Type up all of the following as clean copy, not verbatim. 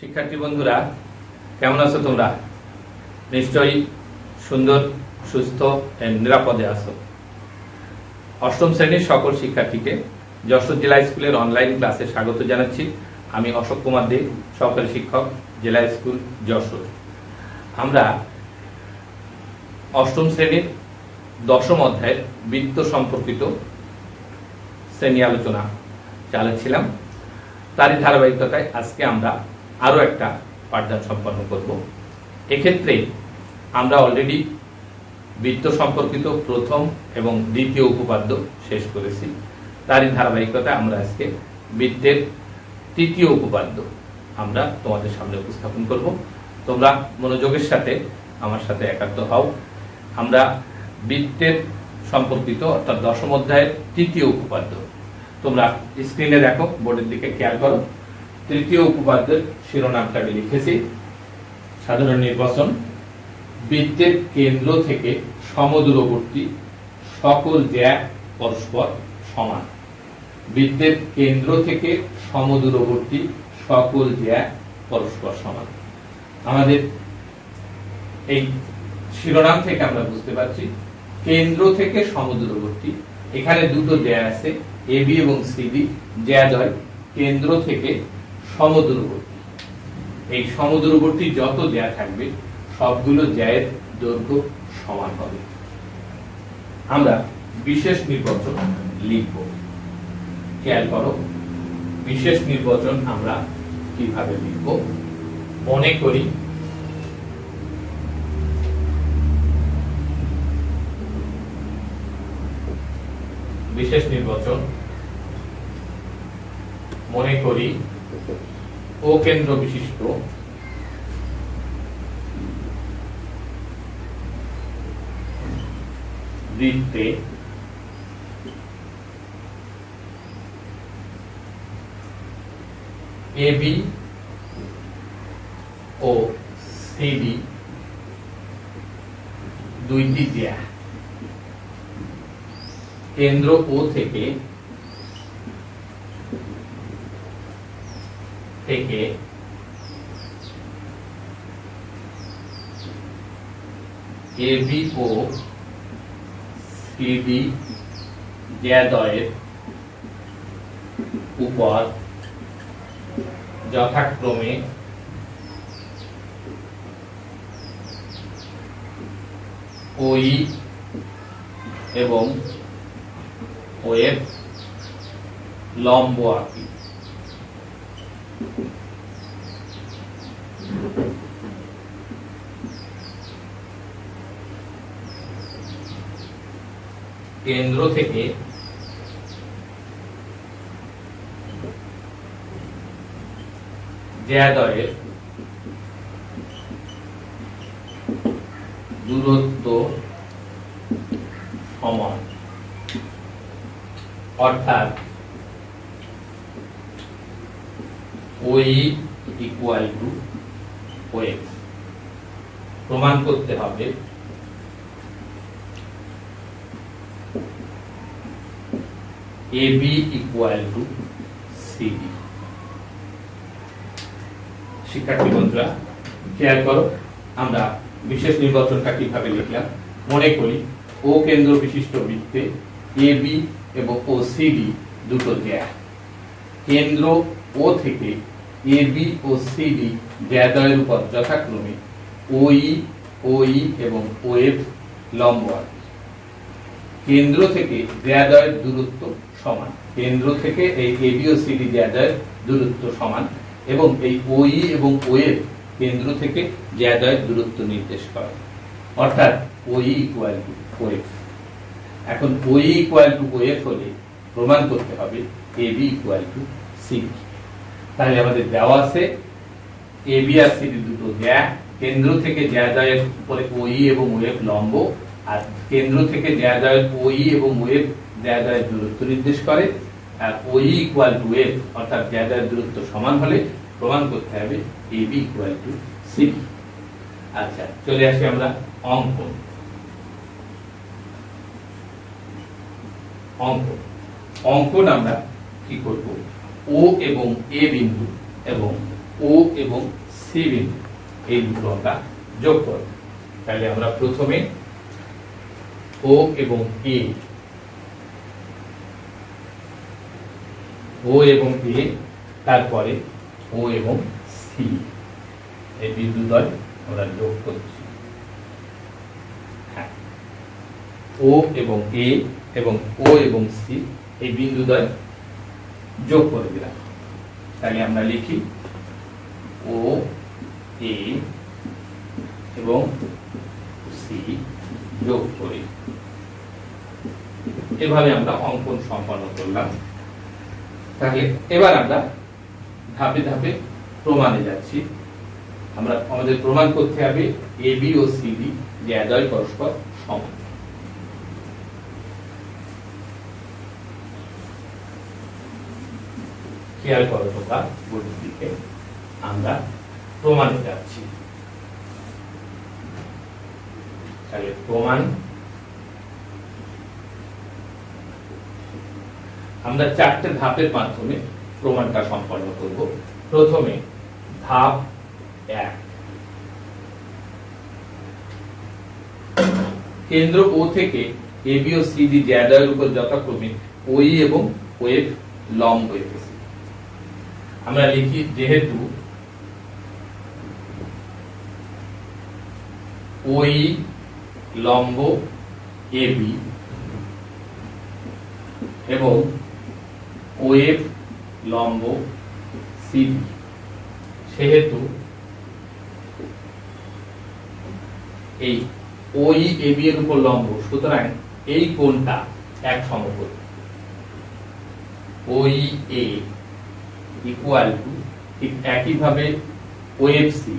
শিক্ষার্থী বন্ধুরা, কেমন আছো তোমরা? নিশ্চয়ই সুন্দর, সুস্থ এবং নিরাপদে আছো। অষ্টম শ্রেণীর সকল শিক্ষার্থীকে যশোর জেলা স্কুলের অনলাইন ক্লাসে স্বাগত জানাচ্ছি। আমি অশোক কুমার দে, সহকারী শিক্ষক, জেলা স্কুল যশোর। আমরা অষ্টম শ্রেণীর দশম অধ্যায়ের বৃত্ত সম্পর্কিত শ্রেণী আলোচনা চালাচ্ছিলাম। তারই ধারাবাহিকতায় আজকে আমরা আরও একটা পাঠদান সম্পন্ন করব। এক্ষেত্রে আমরা অলরেডি বৃত্ত সম্পর্কিত প্রথম এবং দ্বিতীয় উপপাদ্য শেষ করেছি। তারই ধারাবাহিকতায় আমরা আজকে বৃত্তের তৃতীয় উপপাদ্য আমরা তোমাদের সামনে উপস্থাপন করব। তোমরা মনোযোগের সাথে আমার সাথে একাত্ম হও। আমরা বৃত্তের সম্পর্কিত অর্থাৎ দশম অধ্যায়ের তৃতীয় উপপাদ্য তোমরা স্ক্রিনে দেখো, বোর্ডের দিকে খেয়াল করো। তৃতীয় উপপাদ্যের শিরোনামটা আমি লিখেছি সাধারণ নির্বাচন। বৃত্তের কেন্দ্র থেকে সমদূরবর্তী সকল জ্যা পরস্পর সমান। বৃত্তের কেন্দ্র থেকে সমদূরবর্তী সকল জ্যা পরস্পর সমান। আমাদের এই শিরোনাম থেকে আমরা বুঝতে পারছি কেন্দ্র থেকে সমদূরবর্তী, এখানে দুটো জ্যা আছে এবি এবং সিডি, জ্যাদ্বয় কেন্দ্র থেকে সমদূরবর্তী। এই সমদূরবর্তী যত জ্যা থাকবে সবগুলো জ্যায়ের দৈর্ঘ্য সমান হবে। আমরা বিশেষ নির্বাচন লিখব। খেয়াল করো, বিশেষ নির্বাচন আমরা কিভাবে লিখব। মনে করি বিশেষ নির্বাচন, মনে করি ও কেন্দ্র বিশিষ্ট বৃত্তে এবি ও সিডি দুইটি জ্যা কেন্দ্র ও থেকে এবি ও সিডি জ্যাদ্বয়ের উপর যথাক্রমে ওই এবং ওএফ লম্ব আঁকি। কেন্দ্র থেকে জ্যাদ্বয়ের দূরত্ব সমান, অর্থাৎ ওই ইকুয়াল টু ওএফ। প্রমাণ করতে হবে এবি ইকুয়াল টু সিডি। শিক্ষার্থী বন্ধুরা, খেয়াল করো আমরা বিশেষ নির্বাচনটা কিভাবে লিখলাম। মনে করি ও কেন্দ্র বিশিষ্ট বৃত্তে এবি এবং ও সিডি দুটো জ্যা। কেন্দ্র ও থেকে এবি ও সিডি জ্যাদ্বয়ের উপর যথাক্রমে ওই এবং ওএফ লম্ব আঁকি। কেন্দ্র থেকে জ্যাদ্বয়ের দূরত্ব সমান। কেন্দ্র থেকে এই এবি ও সিডি জ্যাদ্বয়ের দূরত্ব সমান এবং এই ওই এবং ওএফ কেন্দ্র থেকে জ্যাদ্বয়ের দূরত্ব নির্দেশ করে, অর্থাৎ ওই ইকুয়াল টু ওএফ। এখন ওই ইকুয়াল টু ওএফ হলে প্রমাণ করতে হবে এবি ইকুয়াল টু সিডি। তাহলে আমাদের দেওয়া আছে এবি আর সিডি দুটো জ্যা, কেন্দ্র থেকে জ্যাদ্বয়ের উপরে ওই এবং ওএফ লম্ব, আর কেন্দ্র থেকে জ্যাদ্বয়ের ওই এবং ওএফ জ্যাদ্বয়ের দূরত্ব নির্দেশ করে। আর ওই ইকুয়াল টু ওএফ অর্থাৎ জ্যাদ্বয়ের দূরত্ব সমান হলে প্রমাণ করতে হবে এবি ইকুয়াল টু সিডি। আচ্ছা, চলে আসি আমরা অঙ্কন। অঙ্কন আমরা কি করব, ও এবং এ বিন্দু এবং ও এবং সি বিন্দু, এই দুটো আমরা যোগ করব। তাহলে আমরা প্রথমে ও এবং এ, ও এবং এ, তারপরে ও এবং সি, এই বিন্দুদ্বয় আমরা যোগ করছি। হ্যাঁ, ও এবং এ এবং ও এবং সি, এই বিন্দুদ্বয় যোগ করে দিলাম। তাহলে আমরা লিখি ও এ এবং সি যোগ করি। এভাবে আমরা অঙ্কন সম্পন্ন করলাম। তাহলে এবার আমরা ধাপে ধাপে প্রমাণে যাচ্ছি। আমাদের প্রমাণ করতে হবে A B O C D যে এদ্বয় পরস্পর সমান। খেয়াল করো তোমরা বোর্ডের দিকে, আমরা প্রমাণে যাচ্ছি। তাহলে প্রমাণ, আমরা 4টে ধাপের মাধ্যমে প্রমাণটা সম্পন্ন করব। প্রথমে ধাপ 1, কেন্দ্র ও থেকে A B O C D যে এদ্বয়ের উপর যথাক্রমে ওই এবং ওএফ লম্ব এঁকেছি। আমরা লিখি যেহেতু ওই লম্ব এ বি এবং ওএফ লম্ব সি বি, সেহেতু এই ওই এ বি এর উপর লম্ব, সুতরাং এই কোণটা এক সমকোণ। ওই এ ইকুয়াল টু, ঠিক একইভাবে ওএফসি,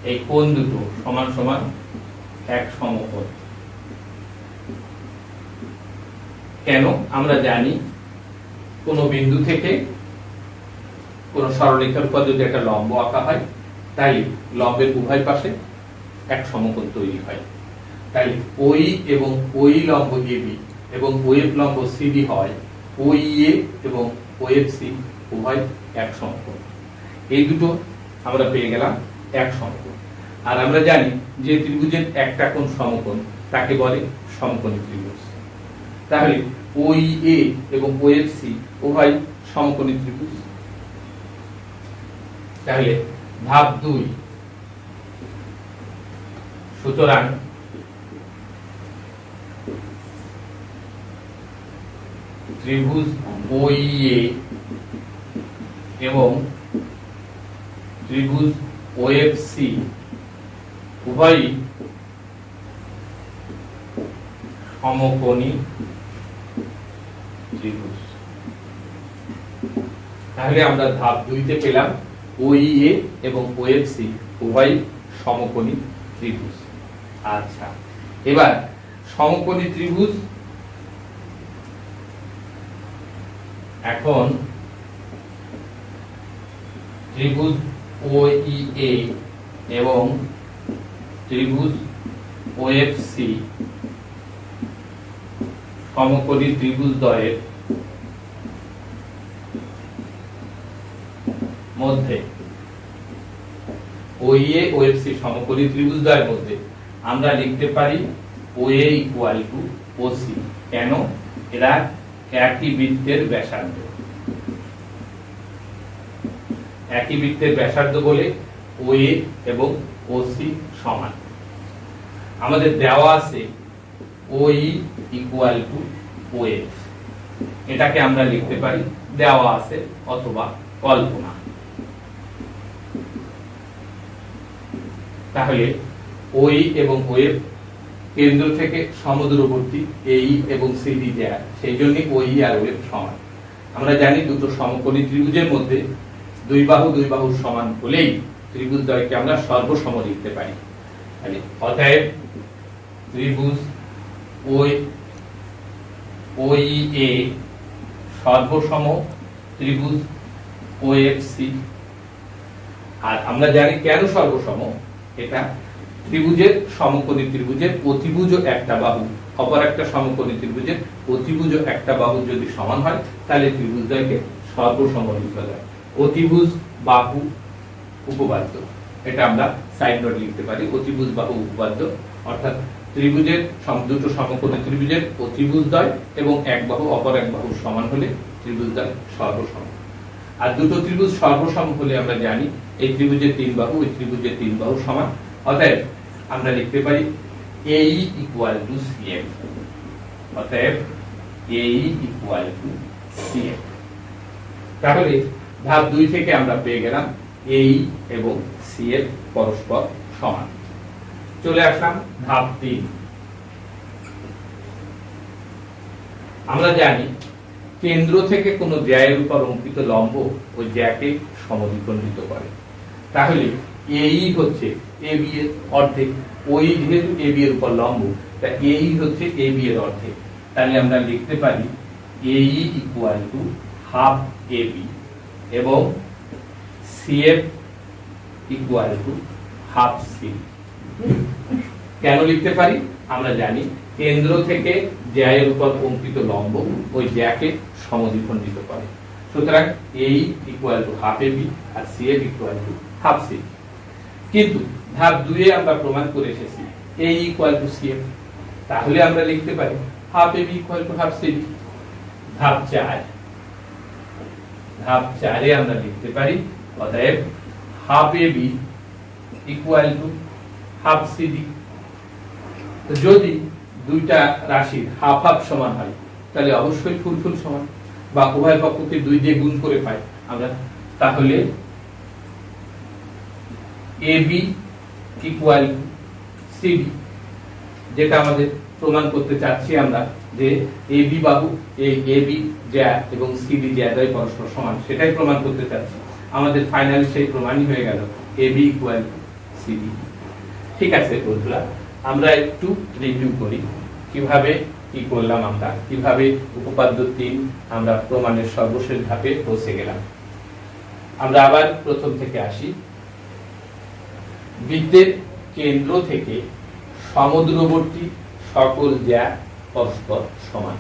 এই কোণ দুটো সমান সমান এক সমকোণ। কেন? আমরা জানি কোন বিন্দু থেকে কোন সরলরেখার উপর যদি একটা লম্ব আঁকা হয়, তাই লম্বের উভয় পাশে এক সমকোণ তৈরি হয়। তাই ওই এবং ওই লম্ব এবি এবং ওএফ লম্ব সিডি হয় ওই এ এবং ওএফ সি উভয় এক সমকোণ। এই দুটো আমরা পেয়ে গেলাম এক সমকোণ। আর আমরা জানি যে ত্রিভুজের একটা কোণ সমকোণ তাকে বলে সমকোণী ত্রিভুজ। তাহলে ওই এ এবং ওএফ সি উভয় সমকোণী ত্রিভুজ। তাহলে ধাপ 2, সুতরাং ত্রিভুজ ওই এ এবং ত্রিভুজ ওএফ সি উভয়ই সমকোণী ত্রিভুজ। তাহলে আমরা ধাপ 2 পেলাম ওই এ এবং ওএফ সি উভয় সমকোণী ত্রিভুজ। আচ্ছা, এবার সমকোণী ত্রিভুজ, এখন ত্রিভুজ ওই এ এবং ত্রিভুজ ওএফ সি সমকোণী ত্রিভুজ দ্বয়ের মধ্যে, ওই এ ওএফ সি সমকোণী ত্রিভুজ দ্বয়ের মধ্যে আমরা লিখতে পারি ওএ ইকুয়াল টু ওসি। কেন? এরা একই বৃত্তের ব্যাসার্ধ, একই বৃত্তের ব্যাসার্ধ বলে ওএ এবং ওসি সমান। আমাদের দেওয়া আছে ওই ইকুয়াল টু ওএফ, এটাকে আমরা লিখতে পারি দেওয়া আছে অথবা কল্পনা। তাহলে ওই এবং ওএফ কেন্দ্র থেকে সমদূরবর্তী এই এবং সিডি দেয়া, সেই জন্য ওই আর ওএফ সমান। আমরা জানি দুটো সমকোণী ত্রিভুজের মধ্যে দুই বাহু সমান হলেই ত্রিভুজ দ্বয়কে আমরা সর্বসম লিখতে পারি। তাহলে অতএব ত্রিভুজ ওই এ সর্বসম ত্রিভুজ ওএফ সি। আর আমরা জানি কেন সর্বসম, এটা ত্রিভুজের সমকোণী ত্রিভুজের অতিভুজ একটা বাহু অপর একটা সমকোণী ত্রিভুজের অতিভুজ একটা বাহু যদি সমান হয় তাহলে ত্রিভুজদ্বয়কে সর্বসম লিখা যায়। অতিভুজ বাহু উপপাদ্য, এটা আমরা সাইড নোট লিখতে পারি। অতিভুজ বাহু উপপাদ্য অর্থাৎ ত্রিভুজের দুটো সমকোণী ত্রিভুজের অতিভুজদ্বয় এবং এক বাহু অপর এক বাহু সমান হলে ত্রিভুজদ্বয় সর্বসম। আর দুটো ত্রিভুজ সর্বসম হলে আমরা জানি এই ত্রিভুজের তিন বাহু ওই ত্রিভুজের তিন বাহু সমান। অতএব আমরা লিখতে পারি AE ইকুয়াল টু CF। অতএব AE ইকুয়াল টু CF। তাহলে ধাপ 2 থেকে আমরা পেয়ে গেলাম AE এবং CF পরস্পর সমান। চলে আসলাম ধাপ 3। আমরা জানি কেন্দ্র থেকে কোনো জ্যায়ের উপর অঙ্কিত লম্ব ওই জ্যাকে সমদ্বিখণ্ডিত করে। তাহলে AE হচ্ছে AB এর অর্ধেক। ওই যেহেতু AB এর উপর লম্ব, তা AE হচ্ছে AB এর অর্ধেক। তাহলে আমরা লিখতে পারি AE equal to half AB এবং CF equal to half C। কেন লিখতে পারি? আমরা জানি কেন্দ্র থেকে জ্যায়ের উপর অঙ্কিত লম্ব ওই জ্যাকে সমদ্বিখণ্ডিত করে। সুতরাং AE equal to half AB আর CF equal to half C। কিন্তু ধাপ 2 এ আমরা প্রমাণ করে এসেছি AE ইকুয়াল টু CF। তাহলে আমরা লিখতে পারি half AB equal to half CB। ধাপ 4 এ আমরা লিখতে পারি অতএব half AB equal to half CD। যদি দুইটা রাশির হাফ হাফ সমান হয় তাহলে অবশ্যই ফুল ফুল সমান, বা উভয় পক্ষকে 2 দিয়ে গুণ করে পাই আমরা। তাহলে AB ইকুয়াল টু CD, যেটা আমাদের প্রমাণ করতে চাচ্ছি আমরা যে AB বাহু এই AB জ্যা এবং CD জ্যাদ্বয় পরস্পর সমান, সেটাই প্রমাণ করতে চাচ্ছি। আমাদের ফাইনাল সেই প্রমাণই হয়ে গেল AB ইকুয়াল টু CD। ঠিক আছে বন্ধুরা, আমরা একটু রিভিউ করি কিভাবে কি করলাম, আমরা কিভাবে উপপাদ্য 3 আমরা প্রমাণের সর্বশেষ ধাপে পৌঁছে গেলাম। আমরা আবার প্রথম থেকে আসি। বৃত্তের কেন্দ্র থেকে সমদূরবর্তী সকল জ্যা পরস্পর সমান।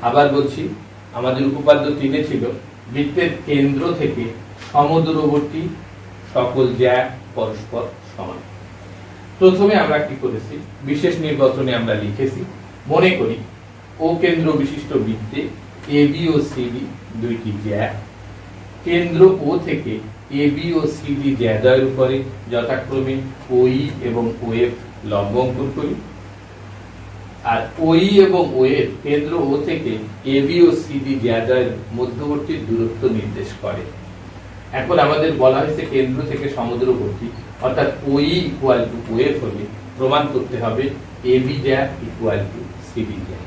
আবার বলছি, আমাদের উপপাদ্য 3 ছিল বৃত্তের কেন্দ্র থেকে সমদূরবর্তী সকল জ্যা পরস্পর সমান। প্রথমে আমরা কি করেছি, বিশেষ নির্বাচনে আমরা লিখেছি মনে করি ও কেন্দ্র বিশিষ্ট বৃত্তে AB ও CD দুইটি জ্যা। কেন্দ্র ও থেকে AB ও CD জ্যাদ্বয়ের উপরে যথাক্রমে OE এবং OF লম্ব অঙ্কন করি। আর OE এবং OF কেন্দ্র ও থেকে AB ও CD জ্যাদ্বয়ের মধ্যবর্তী দূরত্ব নির্দেশ করে। এখন আমাদের বলা হয়েছে কেন্দ্র থেকে সমদূরবর্তী, অর্থাৎ OE ইকুয়াল টু OF হলে প্রমাণ করতে হবে AB জ্যা ইকুয়াল টু CD জ্যা।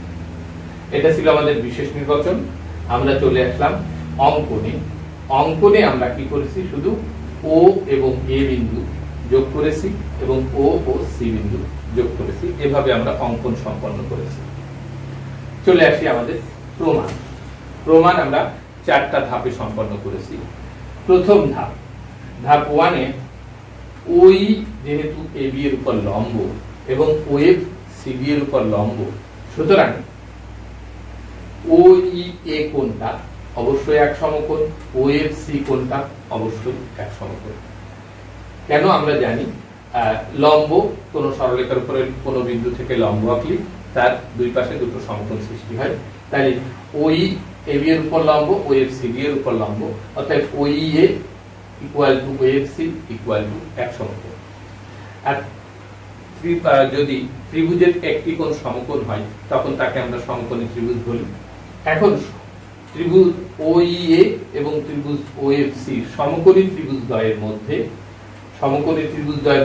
এটা ছিল আমাদের বিশেষ নির্বাচন। আমরা চলে আসলাম অঙ্কনে। অঙ্কনে আমরা কি করেছি, শুধু O এবং A বিন্দু যোগ করেছি এবং O ও C বিন্দু যোগ করেছি। এভাবে আমরা অঙ্কন সম্পন্ন করেছি। চলে আসি আমাদের প্রমাণ। প্রমাণ আমরা 4টা ধাপে সম্পন্ন করেছি। প্রথম ধাপ, ধাপ 1 এ OE যেহেতু AB এর উপর লম্ব এবং OF CD এর উপর লম্ব, সুতরাং OEA কোণটা অবশ্যই এক সমকোণ, OFC কোণটা অবশ্যই এক সমকোণ। কেন? আমরা জানি লম্ব কোন সরলরেখার উপরে কোন বিন্দু থেকে লম্ব আঁকলে তার দুই পাশে দুটো সমকোণ সৃষ্টি হয়। তাই OE AB এর উপর লম্ব, OF CD এর উপর লম্ব, অর্থাৎ OEA equal to OFC equal to এক সমকোণ। আর যদি ত্রিভুজের একটি কোণ সমকোণ হয় তখন তাকে আমরা সমকোণী ত্রিভুজ বলি। এখন ত্রিভুজ OEA এবং ত্রিভুজ OFC সমকোণী ত্রিভুজদ্বয়ের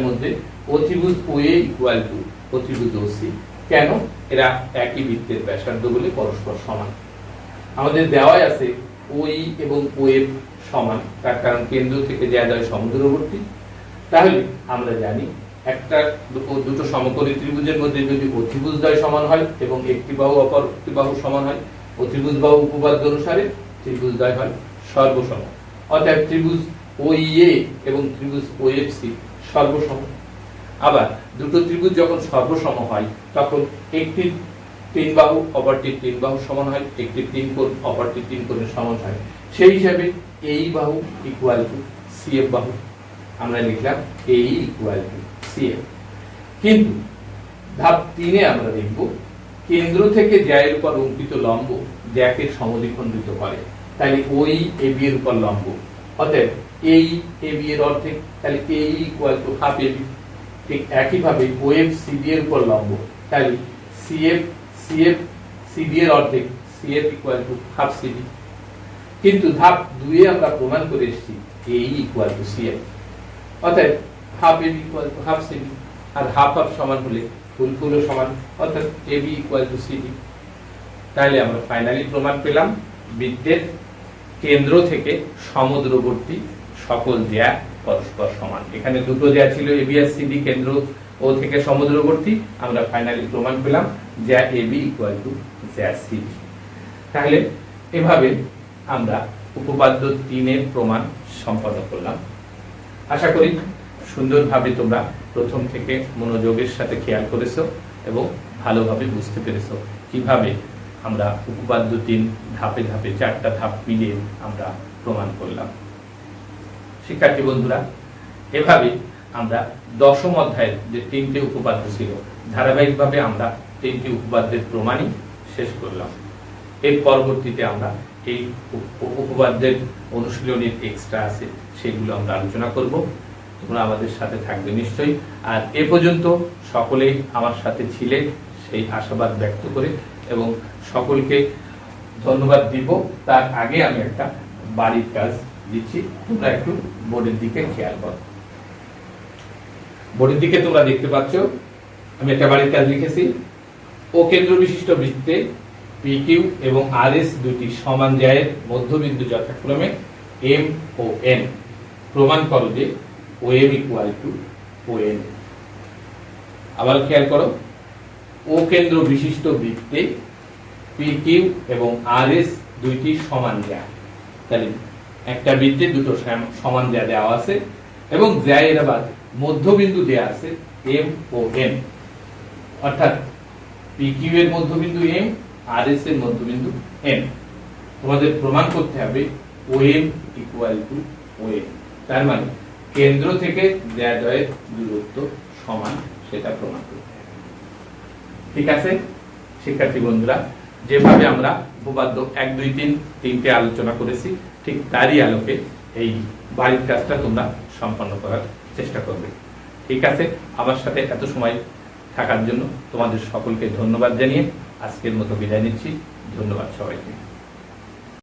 মধ্যে অতিভুজ OA ইকুয়াল টু অতিভুজ OC। কেন? এরা একই বৃত্তের ব্যাসার্ধ বলে পরস্পর সমান। আমাদের দেওয়াই আছে OE এবং OF সমান, তার কারণ কেন্দ্র থেকে জ্যাদ্বয় সমদূরবর্তী। তাহলে আমরা জানি একটা দুটো সমকোণী ত্রিভুজের মধ্যে যদি অতিভুজদ্বয় সমান হয় এবং একটি বাহু অপর একটি বাহু সমান হয়, অতিভুজ বাহু উপপাদ্য অনুসারে ত্রিভুজদ্বয় হয় সর্বসম। অর্থাৎ ত্রিভুজ OEA এবং ত্রিভুজ OFC সর্বসম। আবার দুটো ত্রিভুজ যখন সর্বসম হয় তখন একটি তিন বাহু অপরটি তিন বাহু সমান হয়, একটি তিন কোণ অপরটি তিন কোণের সমান হয়, সেই হিসাবে এই বাহু ইকুয়াল টু সিএফ বাহু আমরা লিখলাম এই ইকুয়াল টু সিএফ। কিন্তু ধাপ 3 এ আমরা দেখব কেন্দ্র থেকে জ্যায়ের উপর অঙ্কিত লম্ব জ্যাকে সমদ্বিখণ্ডিত করে, তাহলে ওই এবি এর উপর লম্ব, অতএব এই এবি এর অর্ধেক, তাহলে এই ইকুয়াল টু হাফ এবি। ঠিক একইভাবে ওএফ সিবি এর উপর লম্ব, তাহলে সিএফ সিএফ সিবি এর অর্ধেক, CF equal to half CB. কিন্তু ধাপ 2 এ আমরা প্রমাণ করে এসেছি এই ইকুয়াল টু সিএফ, অতএব half AB equal to half CB, আর হাফ হাফ সমান হলে ফুল ফুলও সমান, অর্থাৎ এবি ইকুয়াল টু সিবি। তাহলে আমরা ফাইনালি প্রমাণ পেলাম বৃত্তের কেন্দ্র থেকে সমুদ্রবর্তী সকল জ্যা পরস্পর সমান। এখানে দুটো জ্যা ছিল এবি আর সিডি, কেন্দ্র ও থেকে সমুদ্রবর্তী, আমরা ফাইনালি প্রমাণ পেলাম জ্যা এবি ইকুয়াল টু জ্যা সিডি। তাহলে এভাবে আমরা উপপাদ্য 3 এর প্রমাণ সম্পন্ন করলাম। আশা করি সুন্দরভাবে তোমরা প্রথম থেকে মনোযোগের সাথে খেয়াল করেছো এবং ভালোভাবে বুঝতে পেরেছো কিভাবে আমরা উপপাদ্য 3 ধাপে ধাপে 4টা ধাপ মিলিয়ে আমরা প্রমাণ করলাম। শিক্ষার্থী বন্ধুরা, এভাবে আমরা 10ম অধ্যায়ের যে 3টে উপপাদ্য ছিল ধারাবাহিকভাবে আমরা 3টি উপপাদ্যের প্রমাণই শেষ করলাম। এর পরবর্তীতে আমরা এই উপপাদ্যের অনুশীলনীর এক্সট্রা আছে সেগুলো আমরা আলোচনা করব। তোমরা আমাদের সাথে থাকবে নিশ্চয়ই। আর এ পর্যন্ত সকলেই আমার সাথে ছিলে সেই আশাবাদ ব্যক্ত করে এবং সকলকে ধন্যবাদ দিব। তার আগে আমি একটা বাড়ির কাজ দিচ্ছি, তোমরা একটু বোর্ডের দিকে খেয়াল করো। বোর্ডের দিকে তোমরা দেখতে পাচ্ছ আমি একটা বাড়ির কাজ লিখেছি। ও কেন্দ্র বিশিষ্ট বৃত্তে পি কিউ এবং আর এস দুটি সমান জ্যায়ের মধ্যবিন্দু যথাক্রমে এম ও এন। প্রমাণ করো যে O M equal to O N. আবার খেয়াল করো, ও কেন্দ্র বিশিষ্ট বৃত্তে পি কিউ এবং আর এস দুইটি সমান জ্যা। তাহলে একটা বৃত্তে দুটো সমান জ্যা দেওয়া আছে এবং জ্যায়ের আবার মধ্যবিন্দু দেওয়া আছে এম ও এন, অর্থাৎ পি কিউ এর মধ্যবিন্দু এম, আর এস এর মধ্যবিন্দু এন। তোমাদের প্রমাণ করতে হবে O M equal to O N, তার মানে কেন্দ্র থেকে জ্যাদ্বয়ের দূরত্ব সমান, সেটা প্রমাণ করতে হবে। ঠিক আছে শিক্ষার্থী বন্ধুরা, যেভাবে আমরা উপপাদ্য 1, 2, 3 তিনটে আলোচনা করেছি ঠিক তারই আলোকে এই বাড়ির কাজটা তোমরা সম্পন্ন করার চেষ্টা করবে। ঠিক আছে, আমার সাথে এত সময় থাকার জন্য তোমাদের সকলকে ধন্যবাদ জানিয়ে আজকের মতো বিদায় নিচ্ছি। ধন্যবাদ সবাইকে।